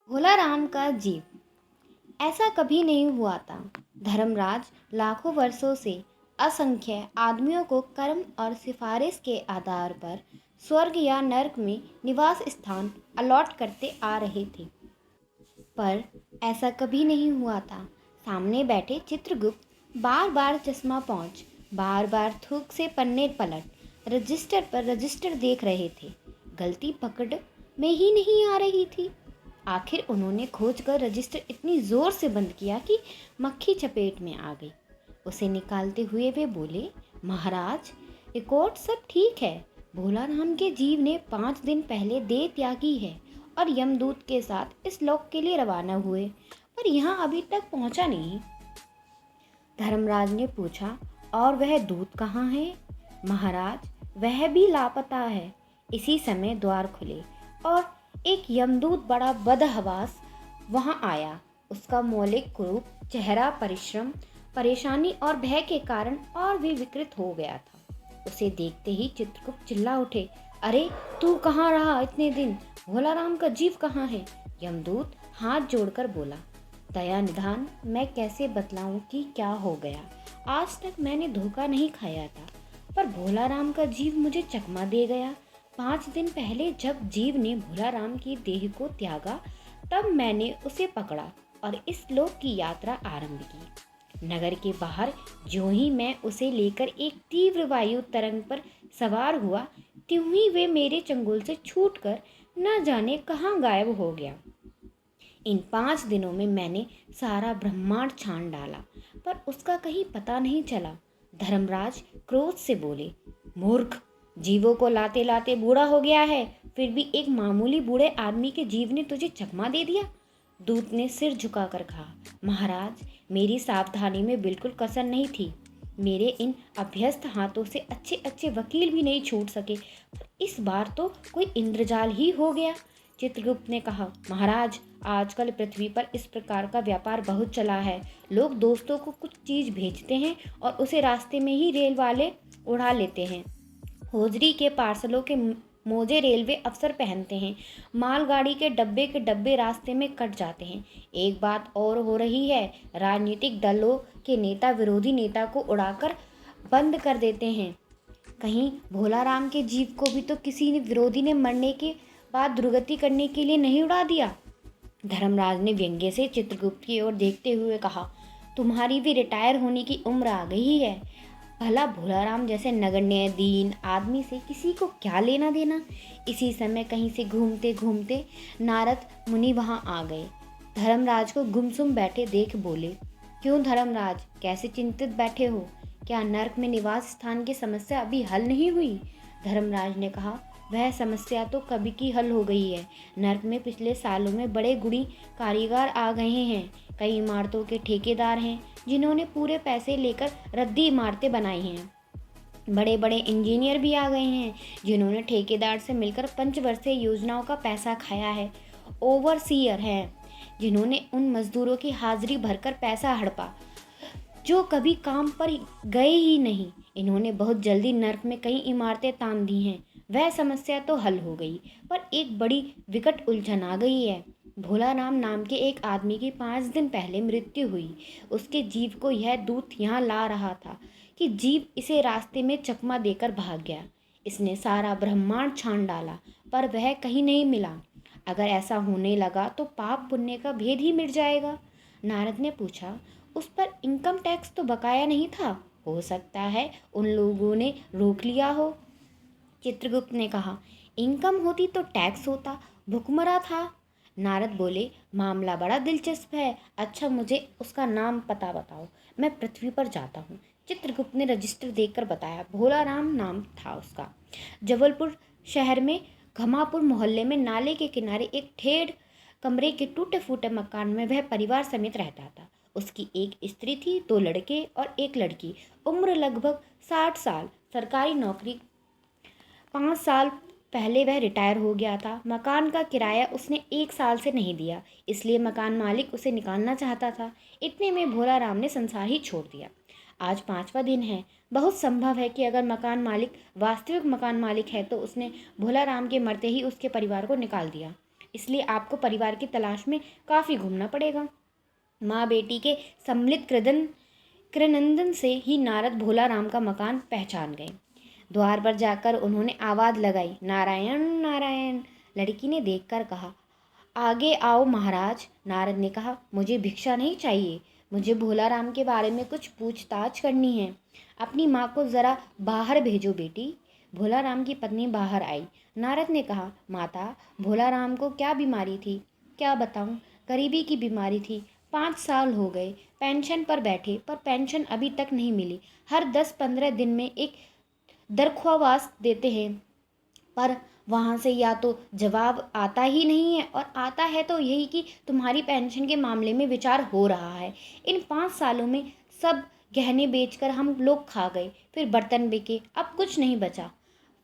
भोलाराम का जीव। ऐसा कभी नहीं हुआ था। धर्मराज लाखों वर्षों से असंख्य आदमियों को कर्म और सिफारिश के आधार पर स्वर्ग या नरक में निवास स्थान अलॉट करते आ रहे थे, पर ऐसा कभी नहीं हुआ था। सामने बैठे चित्रगुप्त बार बार चश्मा पोंछ, बार बार थूक से पन्ने पलट रजिस्टर पर रजिस्टर देख रहे थे। गलती पकड़ में ही नहीं आ रही थी। आखिर उन्होंने खोज कर रजिस्टर इतनी जोर से बंद किया कि मक्खी चपेट में आ गई। उसे निकालते हुए वे बोले, महाराज, रिकॉर्ड सब ठीक है। भोलाराम के जीव ने 5 दिन पहले देह त्यागी है और यमदूत के साथ इस लोक के लिए रवाना हुए, पर यहाँ अभी तक पहुंचा नहीं। धर्मराज ने पूछा, और वह दूत कहाँ है? महाराज, वह भी लापता है। इसी समय द्वार खुले और एक यमदूत बड़ा बदहवास वहां आया। उसका मौलिक रूप, चेहरा परिश्रम, परेशानी और भय के कारण और भी विकृत हो गया था। उसे देखते ही चित्रगुप्त चिल्ला उठे, अरे तू कहाँ रहा इतने दिन? भोलाराम का जीव कहाँ है? यमदूत हाथ जोड़कर बोला, दया निधान, मैं कैसे बतलाऊं कि क्या हो गया। आज तक मैंने धोखा नहीं खाया था, पर भोलाराम का जीव मुझे चकमा दे गया। 5 दिन पहले जब जीव ने भोलाराम की देह को त्यागा, तब मैंने उसे पकड़ा और इस लोक की यात्रा आरंभ की। नगर के बाहर ज्यों ही मैं उसे लेकर एक तीव्र वायु तरंग पर सवार हुआ, त्यों ही वे मेरे चंगुल से छूटकर न जाने कहाँ गायब हो गया। इन 5 दिनों में मैंने सारा ब्रह्मांड छान डाला, पर उसका कहीं पता नहीं चला। धर्मराज क्रोध से बोले, मूर्ख, जीवों को लाते लाते बूढ़ा हो गया है, फिर भी एक मामूली बूढ़े आदमी के जीव ने तुझे चकमा दे दिया। दूत ने सिर झुकाकर कहा, महाराज, मेरी सावधानी में बिल्कुल कसर नहीं थी। मेरे इन अभ्यस्त हाथों से अच्छे अच्छे वकील भी नहीं छूट सके, पर इस बार तो कोई इंद्रजाल ही हो गया। चित्रगुप्त ने कहा, महाराज, आजकल पृथ्वी पर इस प्रकार का व्यापार बहुत चला है। लोग दोस्तों को कुछ चीज भेजते हैं और उसे रास्ते में ही रेल वाले उड़ा लेते हैं। होजरी के पार्सलों के मोजे रेलवे अफसर पहनते हैं। मालगाड़ी के डब्बे रास्ते में कट जाते हैं। एक बात और हो रही है, राजनीतिक दलों के नेता विरोधी नेता को उड़ाकर बंद कर देते हैं। कहीं भोलाराम के जीव को भी तो किसी ने विरोधी ने मरने के बाद दुर्गति करने के लिए नहीं उड़ा दिया। धर्मराज ने व्यंग्य से चित्रगुप्त की ओर देखते हुए कहा, तुम्हारी भी रिटायर होने की उम्र आ गई है। भला भोलाराम जैसे नगण्य दीन आदमी से किसी को क्या लेना देना। इसी समय कहीं से घूमते घूमते नारद मुनि वहां आ गए। धर्मराज को गुमसुम बैठे देख बोले, क्यों धर्मराज, कैसे चिंतित बैठे हो? क्या नरक में निवास स्थान की समस्या अभी हल नहीं हुई? धर्मराज ने कहा, वह समस्या तो कभी की हल हो गई है। नरक में पिछले सालों में बड़े गुणी कारीगर आ गए हैं। कई इमारतों के ठेकेदार हैं जिन्होंने पूरे पैसे लेकर रद्दी इमारतें बनाई हैं। बड़े बड़े इंजीनियर भी आ गए हैं जिन्होंने ठेकेदार से मिलकर पंचवर्षीय योजनाओं का पैसा खाया है। ओवरसीयर हैं जिन्होंने उन मजदूरों की हाजिरी भरकर पैसा हड़पा जो कभी काम पर गए ही नहीं। इन्होंने बहुत जल्दी नर्क में कई इमारतें तान दी हैं। वह समस्या तो हल हो गई, पर एक बड़ी विकट उलझन आ गई है। भोलाराम नाम के एक आदमी की 5 दिन पहले मृत्यु हुई। उसके जीव को यह दूत यहाँ ला रहा था कि जीव इसे रास्ते में चकमा देकर भाग गया। इसने सारा ब्रह्मांड छान डाला, पर वह कहीं नहीं मिला। अगर ऐसा होने लगा तो पाप पुण्य का भेद ही मिट जाएगा। नारद ने पूछा, उस पर इनकम टैक्स तो बकाया नहीं था? हो सकता है उन लोगों ने रोक लिया हो। चित्रगुप्त ने कहा, इनकम होती तो टैक्स होता, भुखमरा था। नारद बोले, मामला बड़ा दिलचस्प है। अच्छा, मुझे उसका नाम पता बताओ, मैं पृथ्वी पर जाता हूँ। चित्रगुप्त ने रजिस्टर देखकर बताया, भोलाराम नाम था उसका। जबलपुर शहर में घमापुर मोहल्ले में नाले के किनारे एक ठेठ कमरे के टूटे फूटे मकान में वह परिवार समेत रहता था। उसकी एक स्त्री थी, 2 लड़के और एक लड़की। उम्र लगभग 60 साल, सरकारी नौकरी। 5 साल पहले वह रिटायर हो गया था। मकान का किराया उसने 1 साल से नहीं दिया, इसलिए मकान मालिक उसे निकालना चाहता था। इतने में भोलाराम ने संसार ही छोड़ दिया। आज 5वां दिन है। बहुत संभव है कि अगर मकान मालिक वास्तविक मकान मालिक है तो उसने भोलाराम के मरते ही उसके परिवार को निकाल दिया। इसलिए आपको परिवार की तलाश में काफ़ी घूमना पड़ेगा। माँ बेटी के सम्मिलित क्रनंदन से ही नारद भोला राम का मकान पहचान गए। द्वार पर जाकर उन्होंने आवाज़ लगाई, नारायण नारायण। लड़की ने देखकर कहा, आगे आओ महाराज। नारद ने कहा, मुझे भिक्षा नहीं चाहिए, मुझे भोला राम के बारे में कुछ पूछताछ करनी है। अपनी माँ को ज़रा बाहर भेजो बेटी। भोला राम की पत्नी बाहर आई। नारद ने कहा, माता, भोला राम को क्या बीमारी थी? क्या बताऊं, गरीबी की बीमारी थी। 5 साल हो गए पेंशन पर बैठे, पर पेंशन अभी तक नहीं मिली। हर 10-15 दिन में एक दरख्वास्त देते हैं, पर वहाँ से या तो जवाब आता ही नहीं है, और आता है तो यही कि तुम्हारी पेंशन के मामले में विचार हो रहा है। इन 5 सालों में सब गहने बेचकर हम लोग खा गए, फिर बर्तन बिके, अब कुछ नहीं बचा।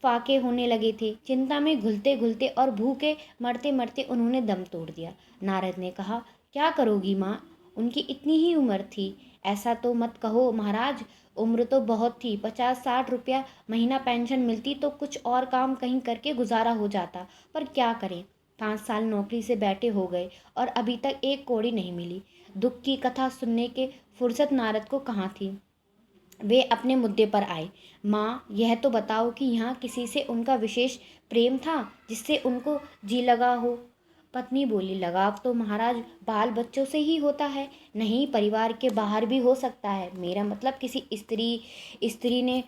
फाके होने लगे थे। चिंता में घुलते घुलते और भूखे मरते मरते उन्होंने दम तोड़ दिया। नारद ने कहा, क्या करोगी माँ, उनकी इतनी ही उम्र थी। ऐसा तो मत कहो महाराज, उम्र तो बहुत थी। 50-60 रुपया महीना पेंशन मिलती तो कुछ और काम कहीं करके गुजारा हो जाता, पर क्या करें, 5 साल नौकरी से बैठे हो गए और अभी तक एक कौड़ी नहीं मिली। दुख की कथा सुनने के फुर्सत नारद को कहाँ थी। वे अपने मुद्दे पर आए। माँ, यह तो बताओ कि यहाँ किसी से उनका विशेष प्रेम था जिससे उनको जी लगा हो? पत्नी बोली, लगाव तो महाराज बाल बच्चों से ही होता है। नहीं, परिवार के बाहर भी हो सकता है। मेरा मतलब किसी स्त्री ने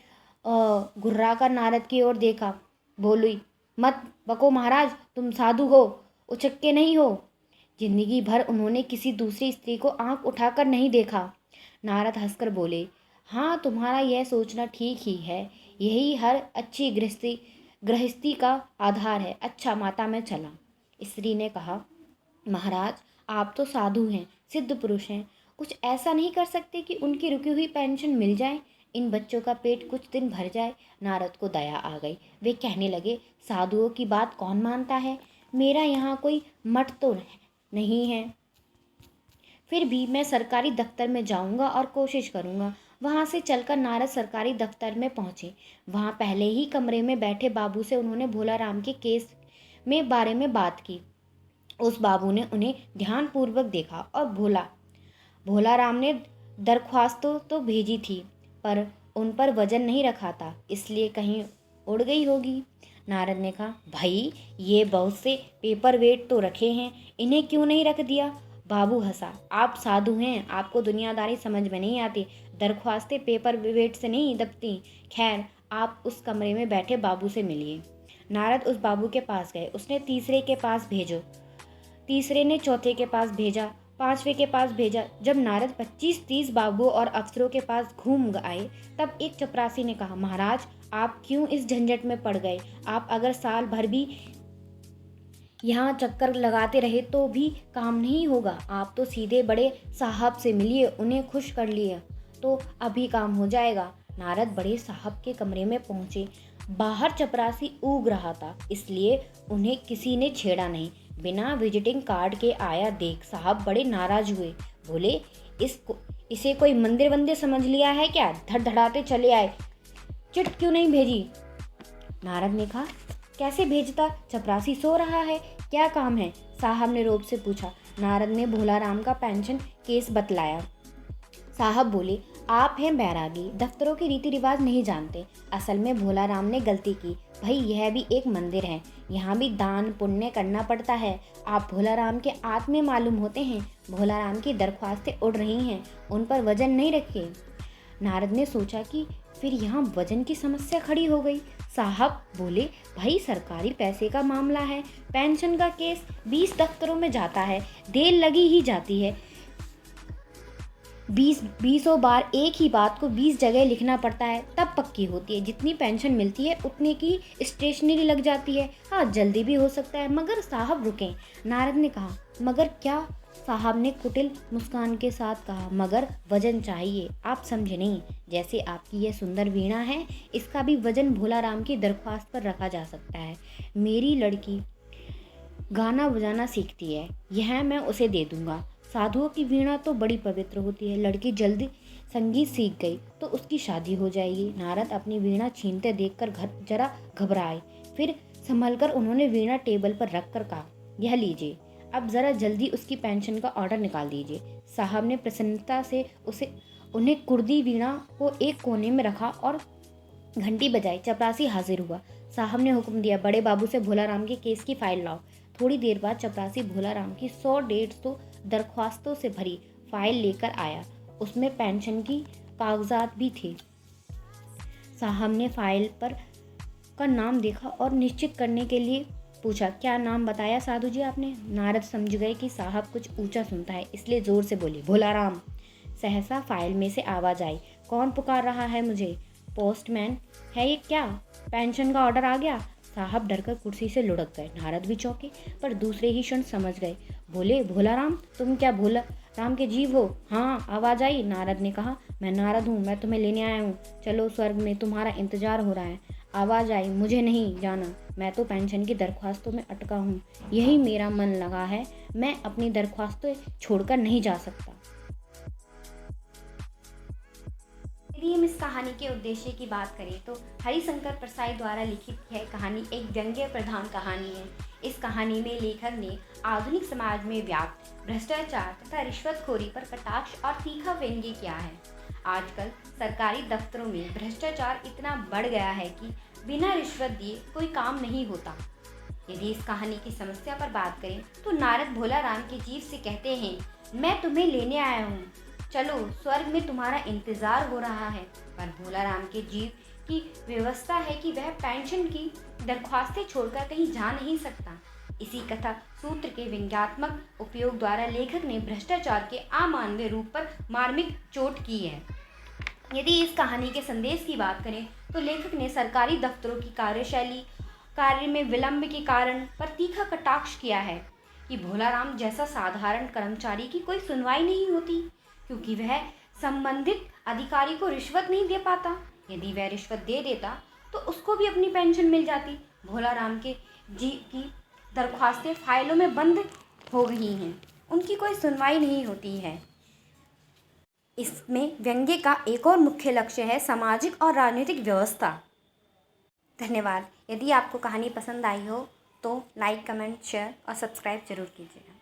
घुर्रा कर नारद की ओर देखा। बोली, मत बको महाराज, तुम साधु हो, उचक्के नहीं हो। जिंदगी भर उन्होंने किसी दूसरी स्त्री को आंख उठाकर नहीं देखा। नारद हंसकर बोले, हाँ, तुम्हारा यह सोचना ठीक ही है। यही हर अच्छी गृहस्थी का आधार है। अच्छा माता, मैं चला। स्त्री ने कहा, महाराज, आप तो साधु हैं, सिद्ध पुरुष हैं, कुछ ऐसा नहीं कर सकते कि उनकी रुकी हुई पेंशन मिल जाए, इन बच्चों का पेट कुछ दिन भर जाए। नारद को दया आ गई। वे कहने लगे, साधुओं की बात कौन मानता है? मेरा यहाँ कोई मठ तो नहीं है, फिर भी मैं सरकारी दफ्तर में जाऊंगा और कोशिश करूंगा। वहां से चलकर नारद सरकारी दफ्तर में पहुंचे। वहां पहले ही कमरे में बैठे बाबू से उन्होंने भोला राम के केस में बारे में बात की। उस बाबू ने उन्हें ध्यानपूर्वक देखा और भोला भोला राम ने दरख्वास्तों तो भेजी थी, पर उन पर वजन नहीं रखा था, इसलिए कहीं उड़ गई होगी। नारद ने कहा, भाई, ये बहुत से पेपर वेट तो रखे हैं, इन्हें क्यों नहीं रख दिया? बाबू हंसा, आप साधु हैं, आपको दुनियादारी समझ में नहीं आती। दरख्वास्तें पेपर वेट से नहीं दबती। खैर, आप उस कमरे में बैठे बाबू से मिलिए। नारद उस बाबू के पास गए। उसने तीसरे के पास भेजो, तीसरे ने चौथे के पास भेजा, पांचवे के पास भेजा। जब नारद 25-30 बाबुओं और अफसरों के पास घूम आए, तब एक चपरासी ने कहा, महाराज, आप क्यों इस झंझट में पड़ गए? आप अगर साल भर भी यहाँ चक्कर लगाते रहे तो भी काम नहीं होगा। आप तो सीधे बड़े साहब से मिलिए, उन्हें खुश कर लिए तो अभी काम हो जाएगा। नारद बड़े साहब के कमरे में पहुंचे। बाहर चपरासी ऊग रहा था, इसलिए उन्हें किसी ने छेड़ा नहीं। बिना विजिटिंग कार्ड के आया देख साहब बड़े नाराज हुए। बोले, इसे कोई मंदिर वंदिर समझ लिया है क्या? धड़धड़ाते चले आए, चिट क्यों नहीं भेजी? नारद ने कहा, कैसे भेजता, चपरासी सो रहा है। क्या काम है? साहब ने रोब से पूछा। नारद ने भोला राम का पेंशन केस बतलाया। साहब बोले, आप हैं बैरागी, दफ्तरों के रीति रिवाज नहीं जानते। असल में भोला राम ने गलती की। भाई, यह भी एक मंदिर है, यहाँ भी दान पुण्य करना पड़ता है। आप भोला राम के आत्मे मालूम होते हैं। भोला राम की दरख्वास्तें उड़ रही हैं, उन पर वजन नहीं रखे। नारद ने सोचा कि फिर यहाँ वजन की समस्या खड़ी हो गई। साहब बोले, भाई, सरकारी पैसे का मामला है, पेंशन का केस 20 दफ्तरों में जाता है, देर लगी ही जाती है। 20 बार एक ही बात को 20 जगह लिखना पड़ता है, तब पक्की होती है। जितनी पेंशन मिलती है उतने की स्टेशनरी लग जाती है। हाँ, जल्दी भी हो सकता है, मगर साहब रुकें। नारद ने कहा, मगर क्या? साहब ने कुटिल मुस्कान के साथ कहा, मगर वजन चाहिए। आप समझे नहीं, जैसे आपकी यह सुंदर वीणा है, इसका भी वजन भोला राम की दरख्वास्त पर रखा जा सकता है। मेरी लड़की गाना बजाना सीखती है, यह मैं उसे दे दूंगा। साधुओं की वीणा तो बड़ी पवित्र होती है। लड़की जल्दी संगीत सीख गई तो उसकी शादी हो जाएगी। नारद अपनी वीणा छीनते देखकर जरा घबराए, फिर संभलकर उन्होंने वीणा टेबल पर रख कर कहा, यह लीजिए, अब ज़रा जल्दी उसकी पेंशन का ऑर्डर निकाल दीजिए। साहब ने प्रसन्नता से उन्हें कुर्दी वीणा को एक कोने में रखा और घंटी बजाई। चपरासी हाजिर हुआ। साहब ने हुक्म दिया, बड़े बाबू से भोलाराम के केस की फाइल लाओ। थोड़ी देर बाद चपरासी भोलाराम की 100-150 दरख्वास्तों से भरी फाइल लेकर आया। उसमें पेंशन की कागजात भी थे। साहब ने फाइल पर का नाम देखा और निश्चित करने के लिए पूछा, क्या नाम बताया साधु जी आपने? नारद समझ गए कि साहब कुछ ऊंचा सुनता है, इसलिए जोर से बोले, भोलाराम। सहसा फाइल में से आवाज आई, कौन पुकार रहा है मुझे? पोस्टमैन है ये क्या? पेंशन का ऑर्डर आ गया। साहब डरकर कुर्सी से लुढ़क गए। नारद भी चौंके, पर दूसरे ही क्षण समझ गए। बोले, भोलाराम, तुम क्या भोला राम के जीव हो? हाँ, आवाज आई। नारद ने कहा, मैं नारद हूँ, मैं तुम्हें लेने आया हूँ। चलो, स्वर्ग में तुम्हारा इंतजार हो रहा है। आवाज आई, मुझे नहीं जाना, मैं तो पेंशन की दरख्वास्तों में अटका हूँ। यही मेरा मन लगा है, मैं अपनी दरख्वास्तों छोड़कर नहीं जा सकता। यदि हम इस कहानी के उद्देश्य की बात करें तो हरिशंकर परसाई द्वारा लिखित यह कहानी एक व्यंग्य प्रधान कहानी है। इस कहानी में लेखक ने आधुनिक समाज में व्याप्त भ्रष्टाचार तथा रिश्वतखोरी पर कटाक्ष और तीखा व्यंग्य किया है। आजकल सरकारी दफ्तरों में भ्रष्टाचार इतना बढ़ गया है कि बिना रिश्वत दिए कोई काम नहीं होता। यदि इस कहानी की समस्या पर बात करें तो नारद भोलाराम के जीव से कहते हैं, मैं तुम्हें लेने आया हूँ, चलो, स्वर्ग में तुम्हारा इंतजार हो रहा है। पर भोलाराम के जीव की व्यवस्था है कि वह पेंशन की दरख्वास्तें छोड़कर कहीं जा नहीं सकता। इसी कथा सूत्र के व्यंग्यात्मक उपयोग द्वारा लेखक ने भ्रष्टाचार के अमानवीय रूप पर मार्मिक चोट की है। यदि इस कहानी के संदेश की बात करें तो लेखक ने सरकारी दफ्तरों की कार्यशैली, कार्य में विलंब के कारण पर तीखा कटाक्ष किया है कि भोलाराम जैसा साधारण कर्मचारी की कोई सुनवाई नहीं होती, क्योंकि वह संबंधित अधिकारी को रिश्वत नहीं दे पाता। यदि वह रिश्वत दे देता तो उसको भी अपनी पेंशन मिल जाती। भोलाराम के जी की दरख्वास्तें फाइलों में बंद हो गई हैं, उनकी कोई सुनवाई नहीं होती है। इसमें व्यंग्य का एक और मुख्य लक्ष्य है सामाजिक और राजनीतिक व्यवस्था। धन्यवाद। यदि आपको कहानी पसंद आई हो तो लाइक, कमेंट, शेयर और सब्सक्राइब जरूर कीजिएगा।